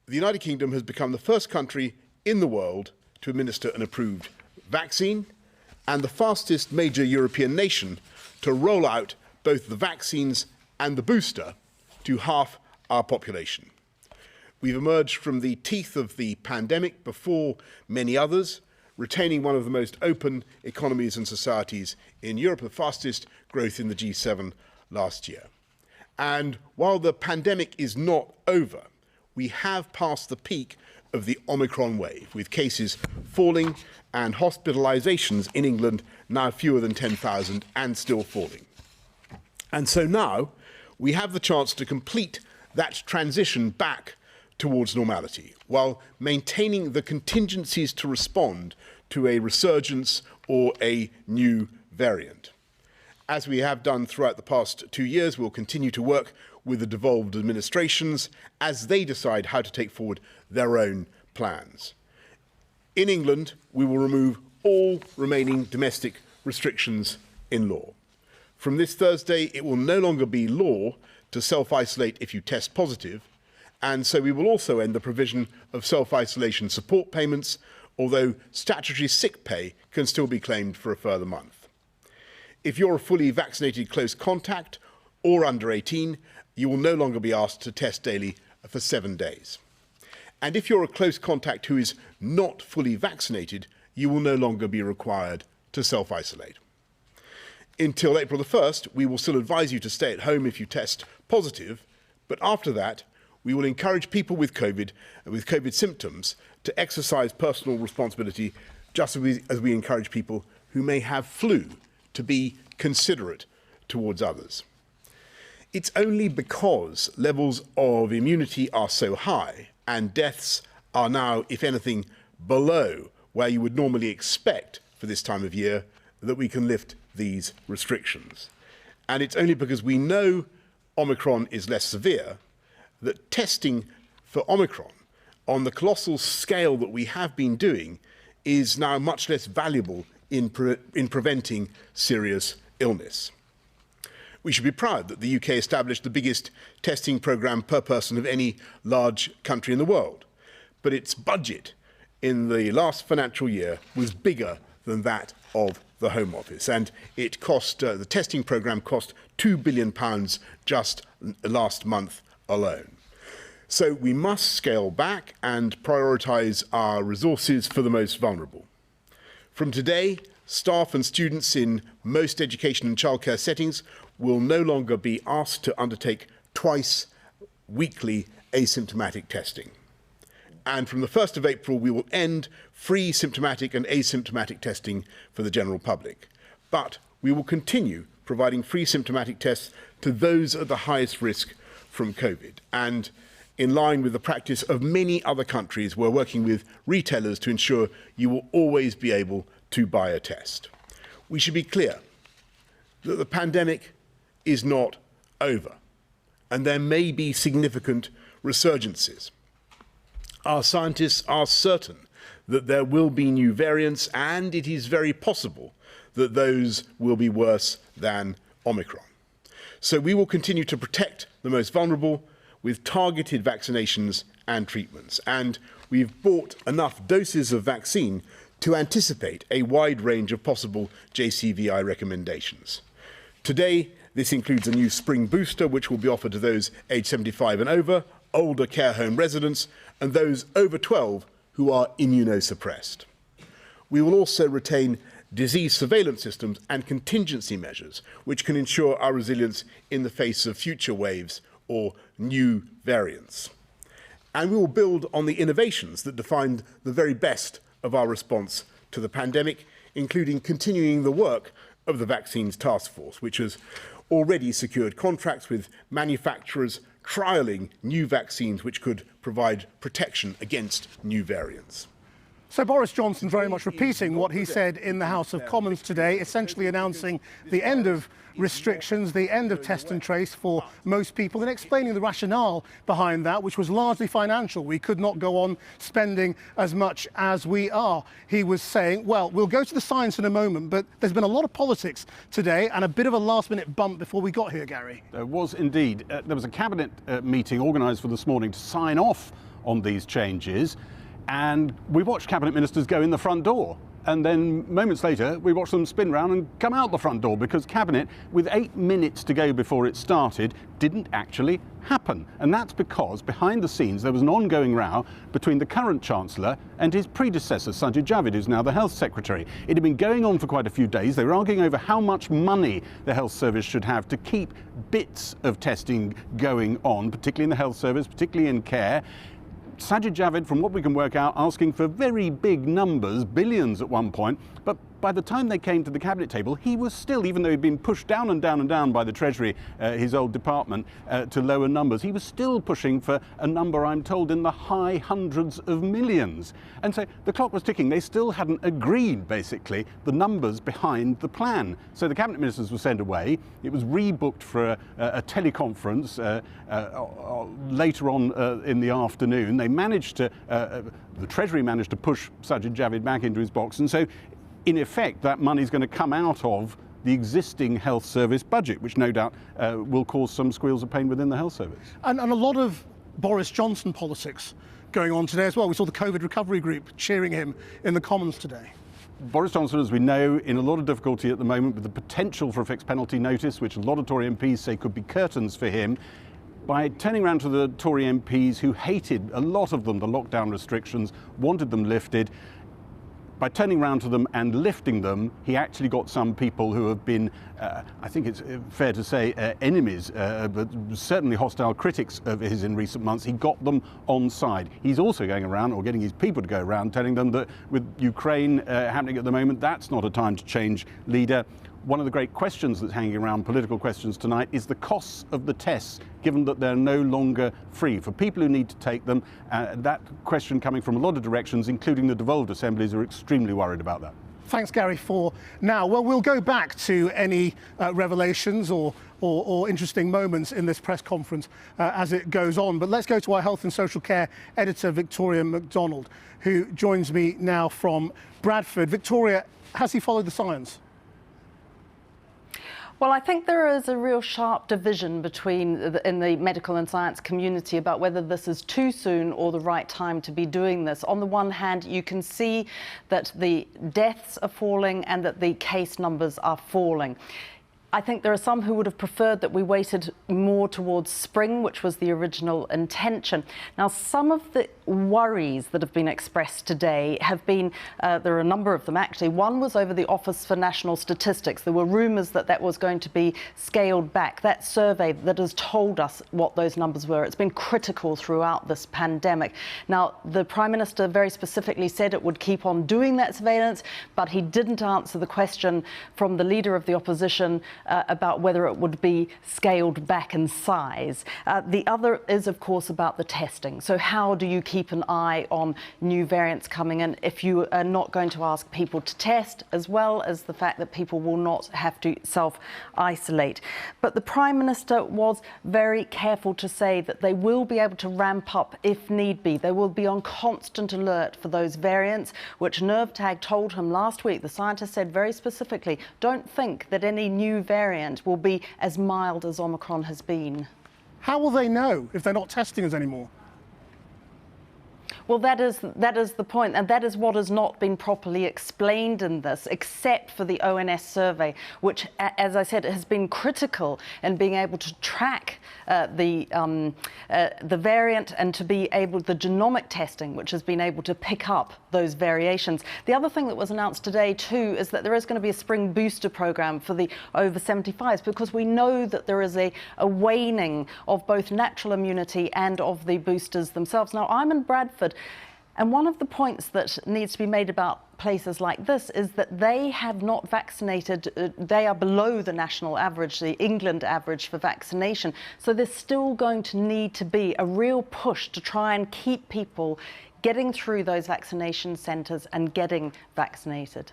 the United Kingdom has become the first country in the world to administer an approved vaccine and the fastest major European nation to roll out both the vaccines and the booster to half our population. We've emerged from the teeth of the pandemic before many others, retaining one of the most open economies and societies in Europe, the fastest growth in the G7 last year. And while the pandemic is not over, we have passed the peak of the Omicron wave, with cases falling and hospitalisations in England now fewer than 10,000 and still falling. And so now we have the chance to complete that transition back towards normality, while maintaining the contingencies to respond to a resurgence or a new variant. As we have done throughout the past 2 years, we'll continue to work with the devolved administrations as they decide how to take forward their own plans. In England, we will remove all remaining domestic restrictions in law. From this Thursday, it will no longer be law to self-isolate if you test positive, and so we will also end the provision of self-isolation support payments, although statutory sick pay can still be claimed for a further month. If you're a fully vaccinated close contact or under 18, you will no longer be asked to test daily for 7 days. And if you're a close contact who is not fully vaccinated, you will no longer be required to self-isolate. Until April the 1st, we will still advise you to stay at home if you test positive, but after that, we will encourage people with COVID symptoms to exercise personal responsibility, just as we encourage people who may have flu to be considerate towards others. It's only because levels of immunity are so high and deaths are now, if anything, below where you would normally expect for this time of year that we can lift these restrictions. And it's only because we know Omicron is less severe that testing for Omicron on the colossal scale that we have been doing is now much less valuable in preventing serious illness. We should be proud that the UK established the biggest testing programme per person of any large country in the world, but its budget in the last financial year was bigger than that of the Home Office, and it cost the testing programme cost £2 billion just last month alone. So we must scale back and prioritise our resources for the most vulnerable. From today, staff and students in most education and childcare settings will no longer be asked to undertake twice weekly asymptomatic testing. And from the 1st of April, we will end free symptomatic and asymptomatic testing for the general public. But we will continue providing free symptomatic tests to those at the highest risk from COVID. And in line with the practice of many other countries, we're working with retailers to ensure you will always be able to buy a test. We should be clear that the pandemic is not over, and there may be significant resurgences. Our scientists are certain that there will be new variants, and it is very possible that those will be worse than Omicron. So we will continue to protect the most vulnerable with targeted vaccinations and treatments. And we've bought enough doses of vaccine to anticipate a wide range of possible JCVI recommendations. Today, this includes a new spring booster, which will be offered to those aged 75 and over, older care home residents, and those over 12 who are immunosuppressed. We will also retain disease surveillance systems and contingency measures, which can ensure our resilience in the face of future waves or new variants. And we will build on the innovations that defined the very best of our response to the pandemic, including continuing the work of the Vaccines Task Force, which has already secured contracts with manufacturers trialling new vaccines which could provide protection against new variants. So Boris Johnson very much repeating what he said in the House of Commons today, essentially announcing the end of restrictions, the end of test and trace for most people, and explaining the rationale behind that, which was largely financial. We could not go on spending as much as we are. He was saying, well, we'll go to the science in a moment, but there's been a lot of politics today and a bit of a last-minute bump before we got here, Gary. There was indeed. There was a cabinet meeting organised for this morning to sign off on these changes. And we watched cabinet ministers go in the front door. And then moments later, we watched them spin round and come out the front door because Cabinet, with 8 minutes to go before it started, didn't actually happen. And that's because behind the scenes there was an ongoing row between the current Chancellor and his predecessor, Sajid Javid, who's now the Health Secretary. It had been going on for quite a few days. They were arguing over how much money the Health Service should have to keep bits of testing going on, particularly in the Health Service, particularly in care. Sajid Javid, from what we can work out, asking for very big numbers, billions at one point, but by the time they came to the cabinet table, he was still, even though he'd been pushed down and down and down by the Treasury, his old department, to lower numbers, he was still pushing for a number, I'm told, in the high hundreds of millions. And so the clock was ticking. They still hadn't agreed, basically, the numbers behind the plan. So the cabinet ministers were sent away. It was rebooked for a teleconference later on in the afternoon. They managed to, the Treasury managed to push Sajid Javid back into his box. And so, in effect, that money is going to come out of the existing health service budget, which no doubt will cause some squeals of pain within the health service. And a lot of Boris Johnson politics going on today as well. We saw the COVID recovery group cheering him in the Commons today. Boris Johnson, as we know, in a lot of difficulty at the moment with the potential for a fixed penalty notice, which a lot of Tory MPs say could be curtains for him. By turning around to the Tory MPs who hated, a lot of them, the lockdown restrictions, wanted them lifted, by turning around to them and lifting them, he actually got some people who have been, I think it's fair to say, enemies, but certainly hostile critics of his in recent months. He got them on side. He's also going around, or getting his people to go around, telling them that with Ukraine happening at the moment, that's not a time to change leader. One of the great questions that's hanging around, political questions tonight, is the costs of the tests, given that they're no longer free. For people who need to take them, that question coming from a lot of directions, including the devolved assemblies, are extremely worried about that. Thanks, Gary, for now. Well, we'll go back to any revelations or interesting moments in this press conference as it goes on. But let's go to our health and social care editor, Victoria MacDonald, who joins me now from Bradford. Victoria, has he followed the science? Well, I think there is a real sharp division in the medical and science community about whether this is too soon or the right time to be doing this. On the one hand, you can see that the deaths are falling and that the case numbers are falling. I think there are some who would have preferred that we waited more towards spring, which was the original intention. Now, some of the worries that have been expressed today have been, there are a number of them actually. One was over the Office for National Statistics. There were rumours that that was going to be scaled back. That survey that has told us what those numbers were, it's been critical throughout this pandemic. Now, the Prime Minister very specifically said it would keep on doing that surveillance, but he didn't answer the question from the Leader of the Opposition about whether it would be scaled back in size. The other is, of course, about the testing. So how do you keep an eye on new variants coming in if you are not going to ask people to test, as well as the fact that people will not have to self-isolate? But the Prime Minister was very careful to say that they will be able to ramp up if need be. They will be on constant alert for those variants, which NervTag told him last week. The scientist said very specifically, don't think that any new variant will be as mild as Omicron has been. How will they know if they're not testing us anymore? Well, that is the point, and that is what has not been properly explained in this, except for the ONS survey, which, as I said, has been critical in being able to track the variant and to be able, the genomic testing, which has been able to pick up those variations. The other thing that was announced today, too, is that there is going to be a spring booster program for the over 75s, because we know that there is a waning of both natural immunity and of the boosters themselves. Now, I'm in Bradford, and one of the points that needs to be made about places like this is that they have not vaccinated, they are below the national average, the England average for vaccination. So there's still going to need to be a real push to try and keep people getting through those vaccination centres and getting vaccinated.